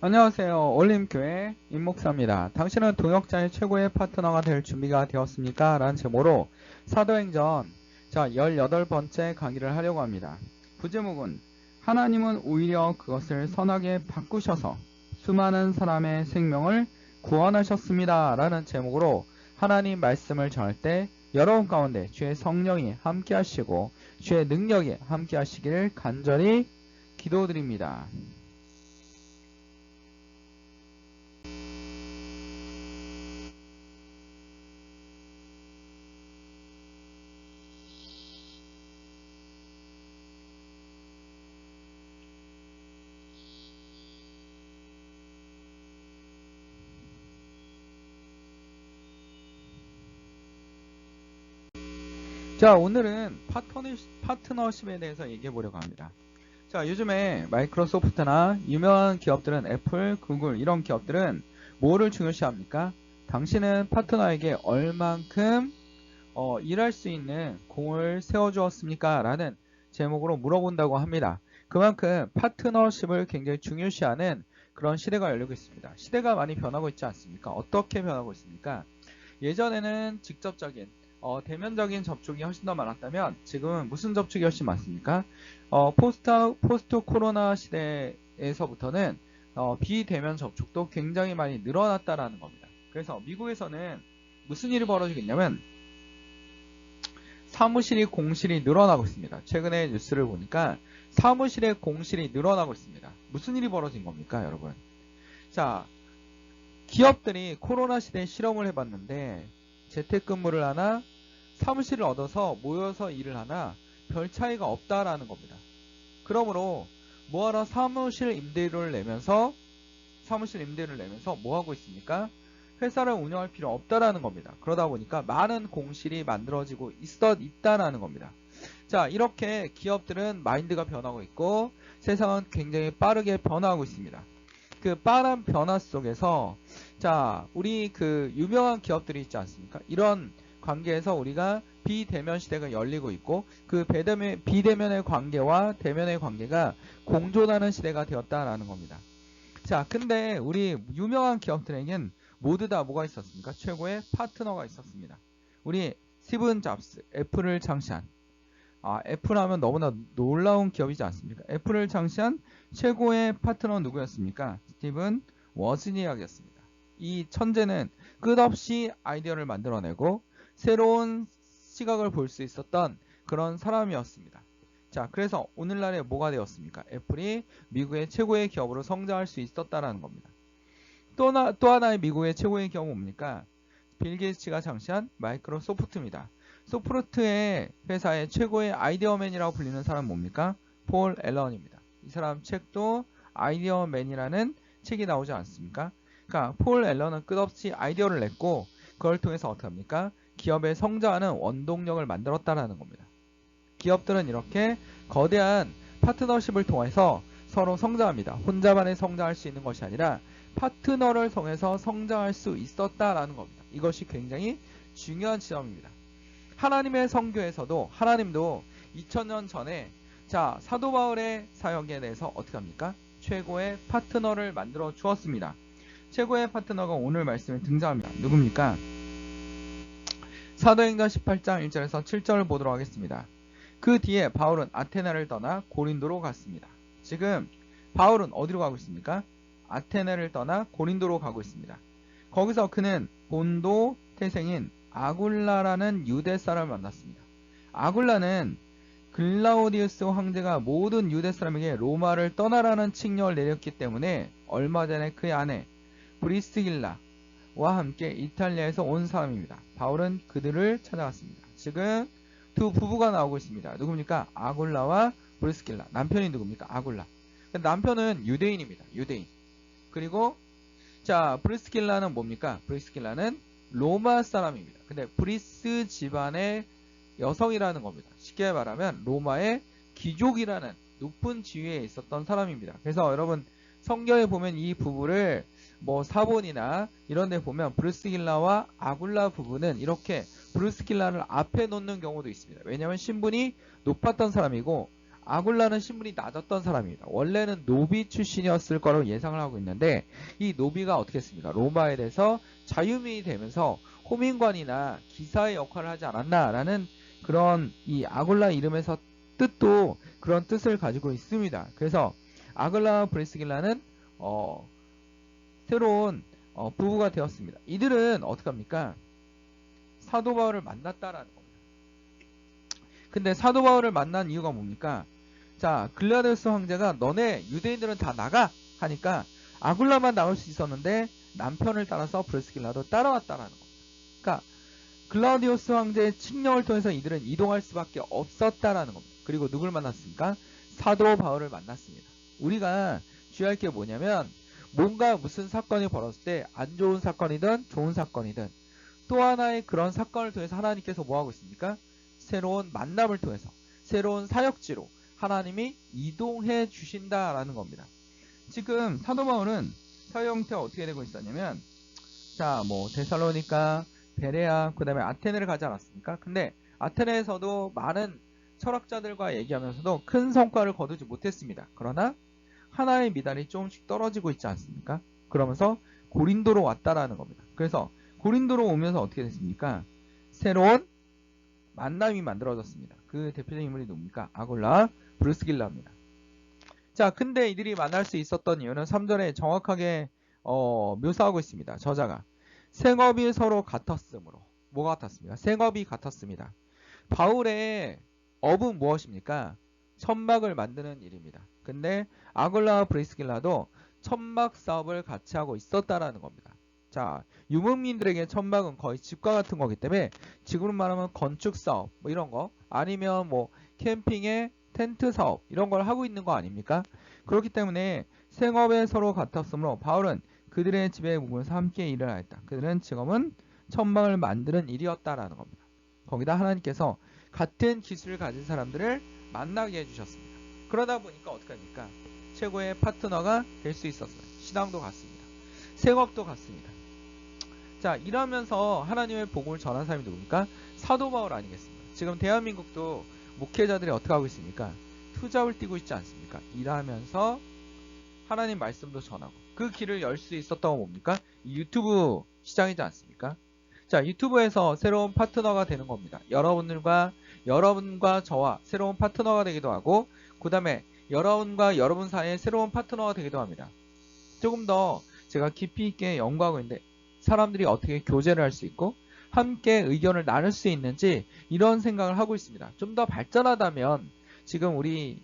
안녕하세요. 올림교회 임목사입니다. 당신은 동역자의 최고의 파트너가 될 준비가 되었습니까? 라는 제목으로 사도행전 18번째 강의를 하려고 합니다. 부제목은 하나님은 오히려 그것을 선하게 바꾸셔서 수많은 사람의 생명을 구원하셨습니다. 라는 제목으로 하나님 말씀을 전할 때 여러분 가운데 주의 성령이 함께 하시고 주의 능력이 함께 하시기를 간절히 기도드립니다. 자, 오늘은 파트너십에 대해서 얘기해 보려고 합니다. 자, 요즘에 마이크로소프트나 유명한 기업들은 애플, 구글 이런 기업들은 뭐를 중요시합니까? 당신은 파트너에게 얼만큼 일할 수 있는 공을 세워주었습니까? 라는 제목으로 물어본다고 합니다. 그만큼 파트너십을 굉장히 중요시하는 그런 시대가 열리고 있습니다. 시대가 많이 변하고 있지 않습니까? 어떻게 변하고 있습니까? 예전에는 직접적인 대면적인 접촉이 훨씬 더 많았다면 지금은 무슨 접촉이 훨씬 많습니까? 포스트 코로나 시대에서부터는 비대면 접촉도 굉장히 많이 늘어났다라는 겁니다. 그래서 미국에서는 무슨 일이 벌어지겠냐면 사무실이 공실이 늘어나고 있습니다. 최근에 뉴스를 보니까 사무실의 공실이 늘어나고 있습니다. 무슨 일이 벌어진 겁니까, 여러분? 자, 기업들이 코로나 시대에 실험을 해봤는데 재택근무를 하나 사무실을 얻어서 모여서 일을 하나 별 차이가 없다라는 겁니다. 그러므로 뭐하러 사무실 임대료를 내면서 뭐 하고 있습니까? 회사를 운영할 필요 없다라는 겁니다. 그러다 보니까 많은 공실이 만들어지고 있다라는 겁니다. 자, 이렇게 기업들은 마인드가 변하고 있고 세상은 굉장히 빠르게 변화하고 있습니다. 그 빠른 변화 속에서 자, 우리 그 유명한 기업들이 있지 않습니까? 이런 관계에서 우리가 비대면 시대가 열리고 있고 그 비대면의 관계와 대면의 관계가 공존하는 시대가 되었다라는 겁니다. 자, 근데 우리 유명한 기업들에겐 모두 다 뭐가 있었습니까? 최고의 파트너가 있었습니다. 우리 스티븐 잡스, 애플을 창시한 애플 하면 너무나 놀라운 기업이지 않습니까? 애플을 창시한 최고의 파트너는 누구였습니까? 스티븐 워즈니악이었습니다. 이 천재는 끝없이 아이디어를 만들어내고 새로운 시각을 볼 수 있었던 그런 사람이었습니다. 자, 그래서 오늘날에 뭐가 되었습니까? 애플이 미국의 최고의 기업으로 성장할 수 있었다는 겁니다. 또 하나의 미국의 최고의 기업은 뭡니까? 빌 게이츠가 창시한 마이크로소프트입니다. 소프트의 회사의 최고의 아이디어맨이라고 불리는 사람은 뭡니까? 폴 앨런입니다. 이 사람 책도 아이디어맨이라는 책이 나오지 않습니까? 그러니까 폴 앨런은 끝없이 아이디어를 냈고 그걸 통해서 어떻게 합니까? 기업의 성장하는 원동력을 만들었다는 겁니다. 기업들은 이렇게 거대한 파트너십을 통해서 서로 성장합니다. 혼자만의 성장할 수 있는 것이 아니라 파트너를 통해서 성장할 수 있었다라는 겁니다. 이것이 굉장히 중요한 지점입니다. 하나님의 선교에서도 하나님도 2000년 전에 자, 사도 바울의 사역에 대해서 어떻게 합니까? 최고의 파트너를 만들어 주었습니다. 최고의 파트너가 오늘 말씀에 등장합니다. 누굽니까? 사도행전 18장 1절에서 7절을 보도록 하겠습니다. 그 뒤에 바울은 아테네를 떠나 고린도로 갔습니다. 지금 바울은 어디로 가고 있습니까? 아테네를 떠나 고린도로 가고 있습니다. 거기서 그는 본도 태생인 아굴라라는 유대 사람을 만났습니다. 아굴라는 글라우디우스 황제가 모든 유대 사람에게 로마를 떠나라는 칙령을 내렸기 때문에 얼마 전에 그의 아내 브리스길라와 함께 이탈리아에서 온 사람입니다. 바울은 그들을 찾아갔습니다. 지금 두 부부가 나오고 있습니다. 누굽니까? 아굴라와 브리스길라. 남편이 누굽니까? 아굴라. 남편은 유대인입니다. 유대인. 그리고 자, 브리스길라는 뭡니까? 브리스길라는 로마 사람입니다. 근데 브리스 집안의 여성이라는 겁니다. 쉽게 말하면 로마의 귀족이라는 높은 지위에 있었던 사람입니다. 그래서 여러분 성경에 보면 이 부부를 뭐 사본이나 이런 데 보면 브리스길라와 아굴라 부부는 이렇게 브리스길라를 앞에 놓는 경우도 있습니다. 왜냐하면 신분이 높았던 사람이고 아굴라는 신분이 낮았던 사람입니다. 원래는 노비 출신이었을 거라고 예상을 하고 있는데 이 노비가 어떻게 했습니까? 로마에 대해서 자유민이 되면서 호민관이나 기사의 역할을 하지 않았나라는 그런 이 아굴라 이름에서 뜻도 그런 뜻을 가지고 있습니다. 그래서 아굴라와 브리스길라는 새로운 부부가 되었습니다. 이들은 어떻게 합니까? 사도 바울을 만났다라는 겁니다. 근데 사도 바울을 만난 이유가 뭡니까? 자, 글라디우스 황제가 너네 유대인들은 다 나가 하니까 아굴라만 나올 수 있었는데 남편을 따라서 브리스길라도 따라왔다라는 겁니다. 그러니까 글라디우스 황제의 칙령을 통해서 이들은 이동할 수밖에 없었다라는 겁니다. 그리고 누굴 만났습니까? 사도 바울을 만났습니다. 우리가 주의할 게 뭐냐면 뭔가 무슨 사건이 벌어졌을 때 안 좋은 사건이든 좋은 사건이든 또 하나의 그런 사건을 통해서 하나님께서 뭐하고 있습니까? 새로운 만남을 통해서 새로운 사역지로 하나님이 이동해 주신다라는 겁니다. 지금 사도 바울은 사회 형태가 어떻게 되고 있었냐면 자, 뭐 데살로니가, 베레아, 그 다음에 아테네를 가지 않았습니까? 근데 아테네에서도 많은 철학자들과 얘기하면서도 큰 성과를 거두지 못했습니다. 그러나 하나의 미달이 조금씩 떨어지고 있지 않습니까? 그러면서 고린도로 왔다라는 겁니다. 그래서 고린도로 오면서 어떻게 됐습니까? 새로운 만남이 만들어졌습니다. 그 대표적인 인물이 누굽니까? 아굴라, 브루스길라입니다. 자, 근데 이들이 만날 수 있었던 이유는 3절에 정확하게 묘사하고 있습니다. 저자가 생업이 서로 같았으므로. 뭐가 같았습니까? 생업이 같았습니다. 바울의 업은 무엇입니까? 천막을 만드는 일입니다. 근데 아굴라와 브리스길라도 천막 사업을 같이 하고 있었다라는 겁니다. 자, 유목민들에게 천막은 거의 집과 같은 거기 때문에 지금으로 말하면 건축 사업 뭐 이런 거 아니면 뭐 캠핑의 텐트 사업 이런 걸 하고 있는 거 아닙니까? 그렇기 때문에 생업에 서로 같았으므로 바울은 그들의 집에 묵으면서 함께 일을 하였다. 그들은 직업은 천막을 만드는 일이었다라는 겁니다. 거기다 하나님께서 같은 기술을 가진 사람들을 만나게 해주셨습니다. 그러다 보니까 어떻게 합니까? 최고의 파트너가 될 수 있었어요. 신앙도 같습니다. 생업도 같습니다. 자, 이러면서 하나님의 복음을 전한 사람이 누굽니까? 사도 바울 아니겠습니까? 지금 대한민국도 목회자들이 어떻게 하고 있습니까? 투잡을 뛰고 있지 않습니까? 일하면서 하나님 말씀도 전하고 그 길을 열 수 있었던 건 뭡니까? 유튜브 시장이지 않습니까? 자, 유튜브에서 새로운 파트너가 되는 겁니다. 여러분과 저와 새로운 파트너가 되기도 하고 그 다음에 여러분과 여러분 사이에 새로운 파트너가 되기도 합니다. 조금 더 제가 깊이 있게 연구하고 있는데 사람들이 어떻게 교제를 할 수 있고 함께 의견을 나눌 수 있는지 이런 생각을 하고 있습니다. 좀 더 발전하다면 지금 우리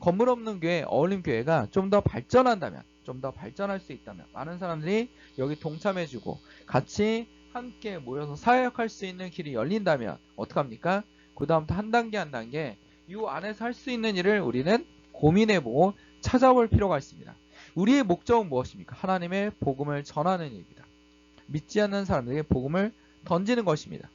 건물 없는 교회, 어울림교회가 좀 더 발전한다면 좀 더 발전할 수 있다면 많은 사람들이 여기 동참해주고 같이 함께 모여서 사역할 수 있는 길이 열린다면 어떡합니까? 그 다음부터 한 단계 한 단계 이 안에서 할 수 있는 일을 우리는 고민해보고 찾아볼 필요가 있습니다. 우리의 목적은 무엇입니까? 하나님의 복음을 전하는 일입니다. 믿지 않는 사람들에게 복음을 던지는 것입니다.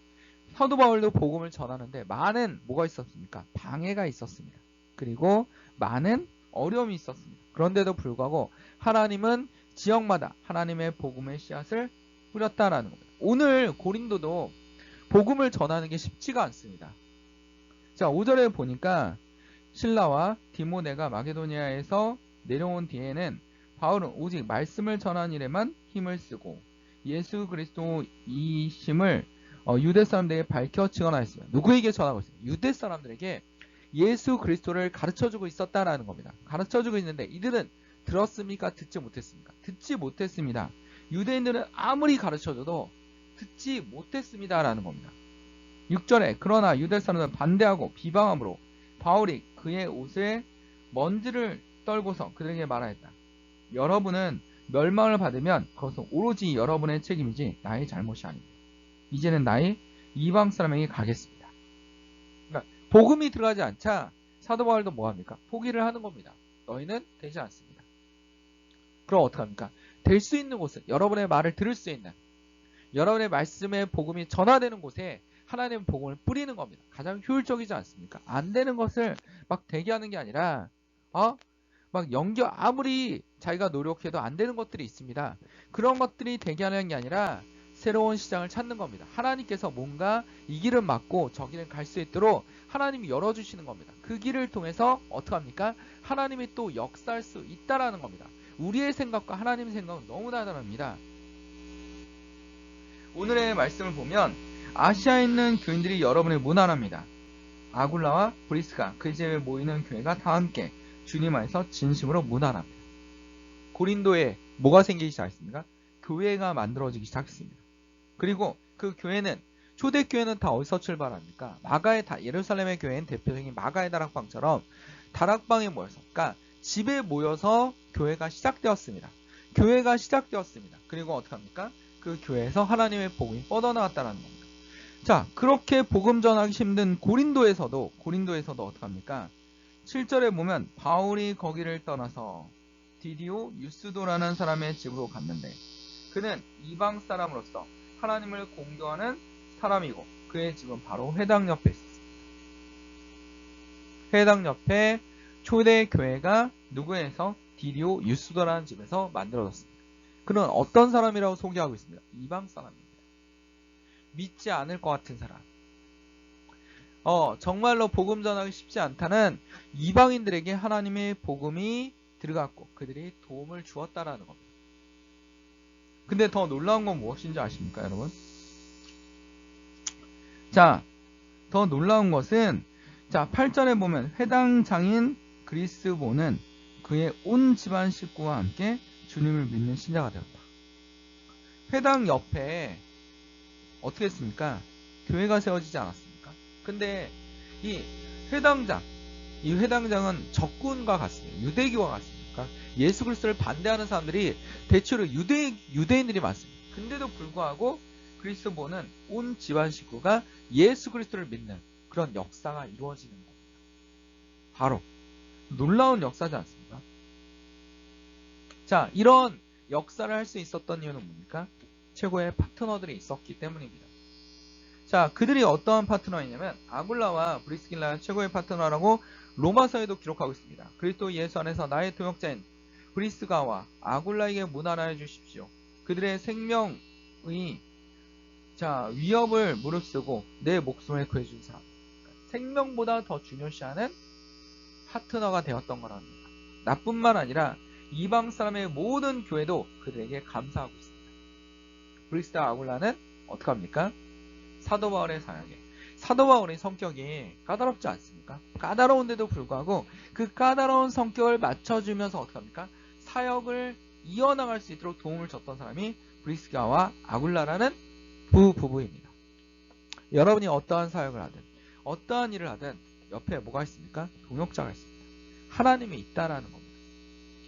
사도 바울도 복음을 전하는데 많은 뭐가 있었습니까? 방해가 있었습니다. 그리고 많은 어려움이 있었습니다. 그런데도 불구하고 하나님은 지역마다 하나님의 복음의 씨앗을 뿌렸다라는 겁니다. 오늘 고린도도 복음을 전하는 게 쉽지가 않습니다. 자, 5절에 보니까 실라와 디모데가 마게도니아에서 내려온 뒤에는 바울은 오직 말씀을 전하는 일에만 힘을 쓰고 예수 그리스도이심을 유대 사람들에게 밝혀 증언하였습니다. 누구에게 전하고 있습니까? 유대 사람들에게 예수 그리스도를 가르쳐주고 있었다라는 겁니다. 가르쳐주고 있는데 이들은 들었습니까? 듣지 못했습니까? 듣지 못했습니다. 유대인들은 아무리 가르쳐줘도 듣지 못했습니다라는 겁니다. 6절에 그러나 유대 사람들은 반대하고 비방함으로 바울이 그의 옷에 먼지를 떨고서 그들에게 말하였다. 여러분은 멸망을 받으면 그것은 오로지 여러분의 책임이지 나의 잘못이 아닙니다. 이제는 나의 이방 사람에게 가겠습니다. 그러니까 복음이 들어가지 않자 사도 바울도 뭐합니까? 포기를 하는 겁니다. 너희는 되지 않습니다. 그럼 어떡합니까? 될 수 있는 곳은 여러분의 말을 들을 수 있는 여러분의 말씀의 복음이 전화되는 곳에 하나님의 복음을 뿌리는 겁니다. 가장 효율적이지 않습니까? 안 되는 것을 막 대기하는 게 아니라 막 아무리 자기가 노력해도 안 되는 것들이 있습니다. 그런 것들이 대기하는 게 아니라 새로운 시장을 찾는 겁니다. 하나님께서 뭔가 이 길을 막고 저 길을 갈 수 있도록 하나님이 열어주시는 겁니다. 그 길을 통해서 어떻게 합니까? 하나님이 또 역사할 수 있다라는 겁니다. 우리의 생각과 하나님의 생각은 너무나 다릅니다. 오늘의 말씀을 보면 아시아에 있는 교인들이 여러분을 문안합니다. 아굴라와 브리스가 그 집에 모이는 교회가 다 함께 주님 안에서 진심으로 문안합니다. 고린도에 뭐가 생기기 시작했습니까? 교회가 만들어지기 시작했습니다. 그리고 그 교회는 초대교회는 다 어디서 출발합니까? 예루살렘의 교회는 대표적인 마가의 다락방처럼 다락방에 모여서, 그러니까 집에 모여서 교회가 시작되었습니다. 교회가 시작되었습니다. 그리고 어떻게 합니까? 그 교회에서 하나님의 복음이 뻗어나왔다는 겁니다. 자, 그렇게 복음 전하기 힘든 고린도에서도 어떻게 합니까? 7절에 보면 바울이 거기를 떠나서 디디오 유스도라는 사람의 집으로 갔는데 그는 이방 사람으로서 하나님을 공경하는 사람이고 그의 집은 바로 회당 옆에 있었습니다. 회당 옆에 초대 교회가 누구에서? 디디오 유스도라는 집에서 만들어졌습니다. 그는 어떤 사람이라고 소개하고 있습니다. 이방 사람입니다. 믿지 않을 것 같은 사람. 정말로 복음 전하기 쉽지 않다는 이방인들에게 하나님의 복음이 들어갔고 그들이 도움을 주었다라는 겁니다. 근데 더 놀라운 건 무엇인지 아십니까, 여러분? 자, 더 놀라운 것은 8절에 보면 회당 장인 그리스보는 그의 온 집안 식구와 함께 주님을 믿는 신자가 되었다. 회당 옆에 어떻게 했습니까? 교회가 세워지지 않았습니까? 근데 이 회당장은 적군과 같습니다. 유대교와 같습니까? 예수 그리스도를 반대하는 사람들이 대체로 유대인들이 많습니다. 근데도 불구하고 그리스도보는 온 집안 식구가 예수 그리스도를 믿는 그런 역사가 이루어지는 겁니다. 바로 놀라운 역사지 않습니까? 자, 이런 역사를 할 수 있었던 이유는 뭡니까? 최고의 파트너들이 있었기 때문입니다. 자, 그들이 어떠한 파트너이냐면 아굴라와 브리스길라가 최고의 파트너라고 로마서에도 기록하고 있습니다. 그리스도 예수 안에서 나의 동역자인 브리스가와 아굴라에게 문안하여 주십시오. 그들의 생명의 위협을 무릅쓰고 내 목숨을 구해준 사람. 생명보다 더 중요시하는 파트너가 되었던 거랍니다. 나뿐만 아니라 이방 사람의 모든 교회도 그들에게 감사하고 있습니다. 브리스와 아굴라는 어떻게 합니까? 사도 바울의 사역에. 사도 바울의 성격이 까다롭지 않습니까? 까다로운데도 불구하고 그 까다로운 성격을 맞춰주면서 어떻게 합니까? 사역을 이어나갈 수 있도록 도움을 줬던 사람이 브리스가와 아굴라라는 부부입니다. 여러분이 어떠한 사역을 하든 어떠한 일을 하든 옆에 뭐가 있습니까? 동역자가 있습니다. 하나님이 있다라는 겁니다.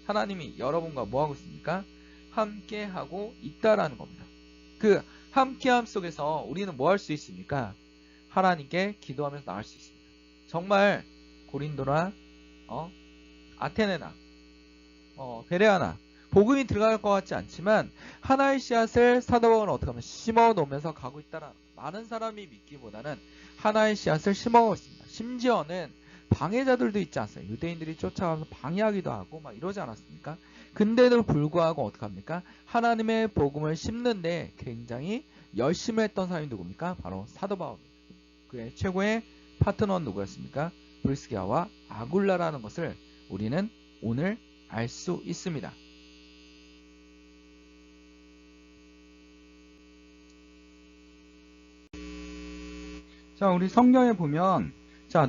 하나님이 여러분과 뭐하고 있습니까? 함께하고 있다라는 겁니다. 그 함께함 속에서 우리는 뭐 할 수 있습니까? 하나님께 기도하면서 나갈 수 있습니다. 정말 고린도나 아테네나 베레아나 복음이 들어갈 것 같지 않지만 하나의 씨앗을 사도 바울은 어떻게 하면 심어 놓으면서 가고 있다라는 많은 사람이 믿기보다는 하나의 씨앗을 심어 있습니다. 심지어는 방해자들도 있지 않습니까? 유대인들이 쫓아가서 방해하기도 하고 막 이러지 않았습니까? 근데도 불구하고 어떻게 합니까? 하나님의 복음을 심는데 굉장히 열심히 했던 사람이 누굽니까? 바로 사도 바울입니다. 그의 최고의 파트너는 누구였습니까? 브리스가와 아굴라라는 것을 우리는 오늘 알 수 있습니다. 자, 우리 성경에 보면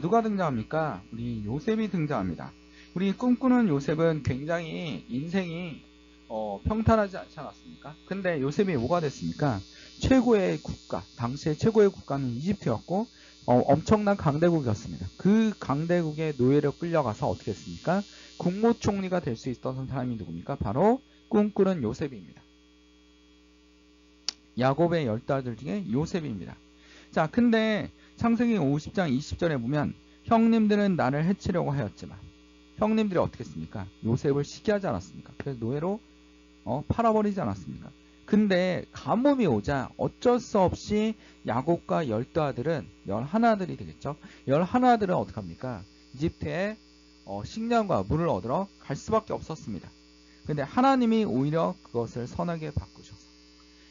누가 등장합니까? 우리 요셉이 등장합니다. 우리 꿈꾸는 요셉은 굉장히 인생이 평탄하지 않지 않았습니까? 근데 요셉이 뭐가 됐습니까? 최고의 국가, 당시의 최고의 국가는 이집트였고 엄청난 강대국이었습니다. 그 강대국의 노예로 끌려가서 어떻게 했습니까? 국무총리가 될 수 있었던 사람이 누굽니까? 바로 꿈꾸는 요셉입니다. 야곱의 10아들 중에 요셉입니다. 자, 근데 창세기 50장 20절에 보면 형님들은 나를 해치려고 하였지만 형님들이 어떻게 했습니까? 요셉을 시기하지 않았습니까? 그래서 노예로 팔아버리지 않았습니까? 근데 가뭄이 오자 어쩔 수 없이 야곱과 10아들은 11아들이 되겠죠. 11아들은 어떻게 합니까? 이집트에 식량과 물을 얻으러 갈 수밖에 없었습니다. 근데 하나님이 오히려 그것을 선하게 바꾸셔서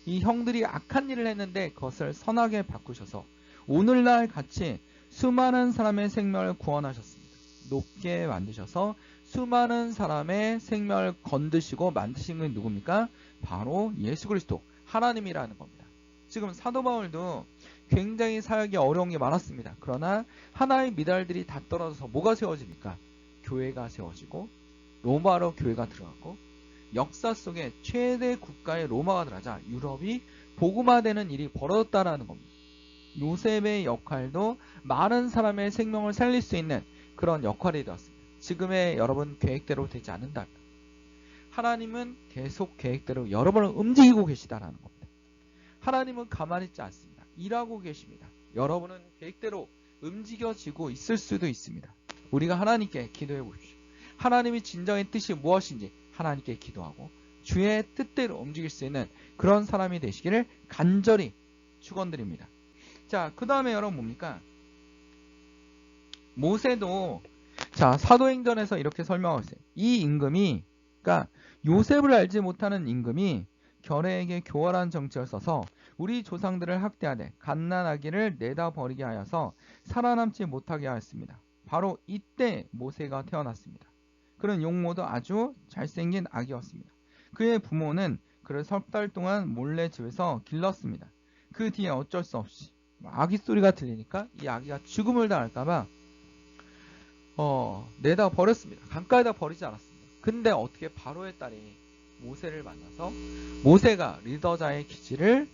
이 형들이 악한 일을 했는데 그것을 선하게 바꾸셔서 오늘날 같이 수많은 사람의 생명을 구원하셨습니다. 높게 만드셔서 수많은 사람의 생명을 건드시고 만드신 건 누굽니까? 바로 예수 그리스도 하나님이라는 겁니다. 지금 사도 바울도 굉장히 사역이 어려운 게 많았습니다. 그러나 하나의 미달들이 다 떨어져서 뭐가 세워집니까? 교회가 세워지고 로마로 교회가 들어갔고 역사 속에 최대 국가의 로마가 들어가자 유럽이 복음화되는 일이 벌어졌다라는 겁니다. 요셉의 역할도 많은 사람의 생명을 살릴 수 있는 그런 역할이 되었습니다. 지금의 여러분 계획대로 되지 않는다. 하나님은 계속 계획대로 여러분을 움직이고 계시다라는 겁니다. 하나님은 가만히 있지 않습니다. 일하고 계십니다. 여러분은 계획대로 움직여지고 있을 수도 있습니다. 우리가 하나님께 기도해 보십시오. 하나님이 진정의 뜻이 무엇인지 하나님께 기도하고 주의 뜻대로 움직일 수 있는 그런 사람이 되시기를 간절히 축원드립니다. 자, 그 다음에 여러분 뭡니까? 모세도 자 사도행전에서 이렇게 설명하고 있어요. 이 임금이 그러니까 요셉을 알지 못하는 임금이 결혜에게 교활한 정책을 써서 우리 조상들을 학대하되 갓난아기를 내다 버리게 하여서 살아남지 못하게 하였습니다. 바로 이때 모세가 태어났습니다. 그는 용모도 아주 잘생긴 아기였습니다. 그의 부모는 그를 석 달 동안 몰래 집에서 길렀습니다. 그 뒤에 어쩔 수 없이 아기 소리가 들리니까 이 아기가 죽음을 당할까봐 내다 버렸습니다. 강가에다 버리지 않았습니다. 근데 어떻게 바로의 딸이 모세를 만나서 모세가 리더자의 기질을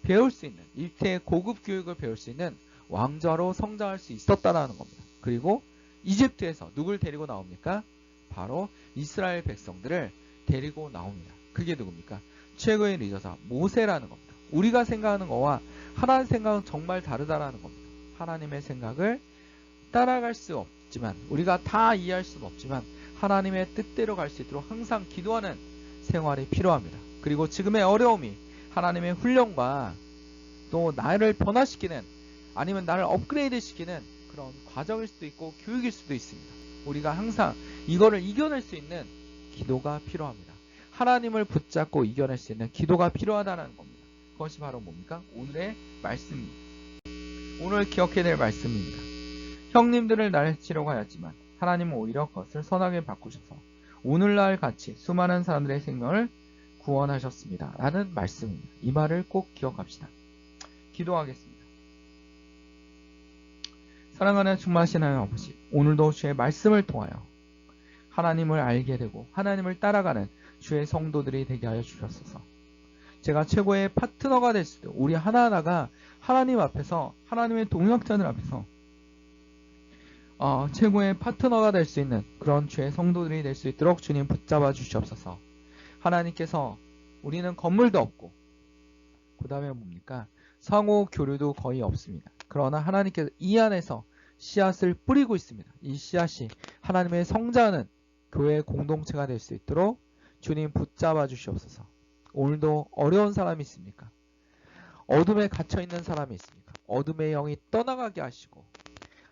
배울 수 있는 일체의 고급 교육을 배울 수 있는 왕자로 성장할 수 있었다라는 겁니다. 그리고 이집트에서 누굴 데리고 나옵니까? 바로 이스라엘 백성들을 데리고 나옵니다. 그게 누굽니까? 최고의 리더자 모세라는 겁니다. 우리가 생각하는 거와 하나님의 생각은 정말 다르다라는 겁니다. 하나님의 생각을 따라갈 수 없지만 우리가 다 이해할 수는 없지만 하나님의 뜻대로 갈 수 있도록 항상 기도하는 생활이 필요합니다. 그리고 지금의 어려움이 하나님의 훈련과 또 나를 변화시키는 아니면 나를 업그레이드 시키는 그런 과정일 수도 있고 교육일 수도 있습니다. 우리가 항상 이거를 이겨낼 수 있는 기도가 필요합니다. 하나님을 붙잡고 이겨낼 수 있는 기도가 필요하다는 겁니다. 그것이 바로 뭡니까? 오늘의 말씀입니다. 오늘 기억해야 될 말씀입니다. 형님들을 날치려고 하였지만 하나님은 오히려 그것을 선하게 바꾸셔서 오늘날 같이 수많은 사람들의 생명을 구원하셨습니다. 라는 말씀입니다. 이 말을 꼭 기억합시다. 기도하겠습니다. 사랑하는 충만하신 하나님 아버지, 오늘도 주의 말씀을 통하여 하나님을 알게 되고 하나님을 따라가는 주의 성도들이 되게 하여 주셨소서. 제가 최고의 파트너가 될 수도 우리 하나하나가 하나님 앞에서 하나님의 동역자들 앞에서 최고의 파트너가 될 수 있는 그런 주의 성도들이 될 수 있도록 주님 붙잡아 주시옵소서. 하나님께서 우리는 건물도 없고 그 다음에 뭡니까? 상호 교류도 거의 없습니다. 그러나 하나님께서 이 안에서 씨앗을 뿌리고 있습니다. 이 씨앗이 하나님의 성장하는 교회의 공동체가 될 수 있도록 주님 붙잡아 주시옵소서. 오늘도 어려운 사람이 있습니까? 어둠에 갇혀있는 사람이 있습니까? 어둠의 영이 떠나가게 하시고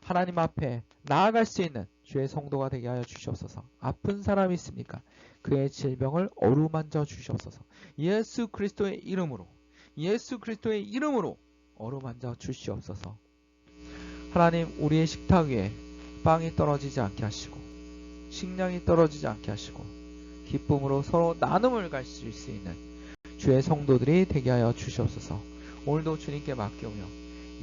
하나님 앞에 나아갈 수 있는 주의 성도가 되게 하여 주시옵소서. 아픈 사람이 있습니까? 그의 질병을 어루만져 주시옵소서. 예수 그리스도의 이름으로 어루만져 주시옵소서. 하나님, 우리의 식탁 위에 빵이 떨어지지 않게 하시고 식량이 떨어지지 않게 하시고 기쁨으로 서로 나눔을 가질 수 있는 주의 성도들이 되게 하여 주시옵소서. 오늘도 주님께 맡겨오며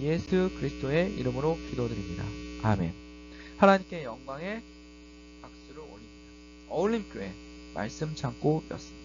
예수 그리스도의 이름으로 기도드립니다. 아멘. 하나님께 영광의 박수를 올립니다. 어울림교회 말씀 창고였습니다.